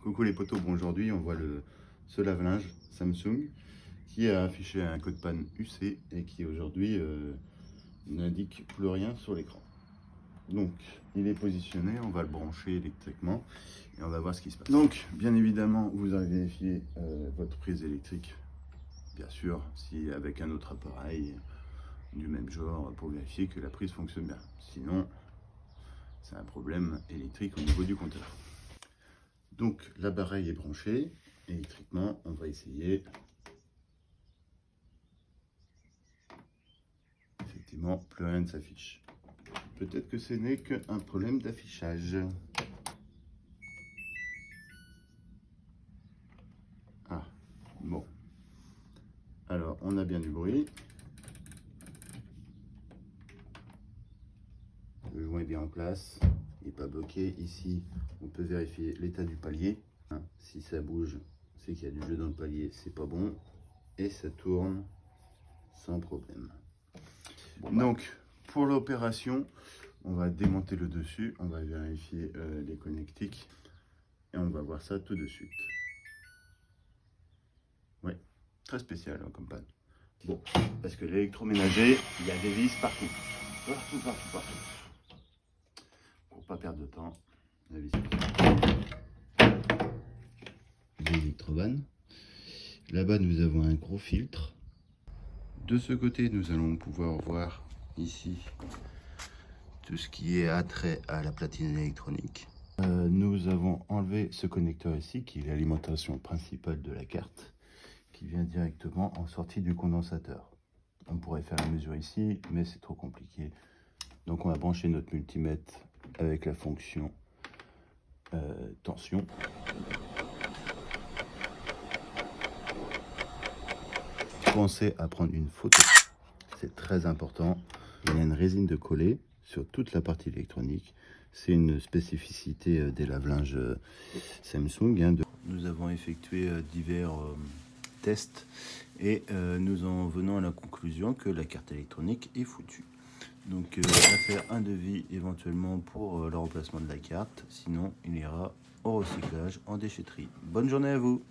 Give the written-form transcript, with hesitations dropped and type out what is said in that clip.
Coucou les potos, bon aujourd'hui on voit ce lave-linge Samsung qui a affiché un code panne UC et qui aujourd'hui n'indique plus rien sur l'écran. Donc il est positionné, on va le brancher électriquement et on va voir ce qui se passe. Donc bien évidemment vous allez vérifier votre prise électrique, bien sûr, si avec un autre appareil du même genre pour vérifier que la prise fonctionne bien. Sinon c'est un problème électrique au niveau du compteur. Donc l'appareil est branché électriquement, on va essayer. Effectivement, plus rien ne s'affiche. Peut-être que ce n'est qu'un problème d'affichage. Ah, bon. Alors, on a bien du bruit. Le joint est bien en place. Il n'est pas bloqué. Ici, on peut vérifier l'état du palier. Si ça bouge, c'est qu'il y a du jeu dans le palier, c'est pas bon. Et ça tourne sans problème. Bon, donc, pour l'opération, on va démonter le dessus, on va vérifier les connectiques et on va voir ça tout de suite. Oui, très spécial hein, comme panne. Bon, parce que l'électroménager, il y a des vis partout. Partout. Pour pas perdre de temps, la vis. L'électrobanne. Là-bas, nous avons un gros filtre. De ce côté, nous allons pouvoir voir ici tout ce qui est attrait à la platine électronique. Nous avons enlevé ce connecteur ici, qui est l'alimentation principale de la carte, qui vient directement en sortie du condensateur. On pourrait faire la mesure ici, mais c'est trop compliqué. Donc on va brancher notre multimètre avec la fonction tension. Pensez à prendre une photo, c'est très important. Il y a une résine de coller sur toute la partie électronique. C'est une spécificité des lave-linges Samsung. Nous avons effectué divers tests et nous en venons à la conclusion que la carte électronique est foutue. Donc on va faire un devis éventuellement pour le remplacement de la carte. Sinon il ira au recyclage en déchetterie. Bonne journée à vous!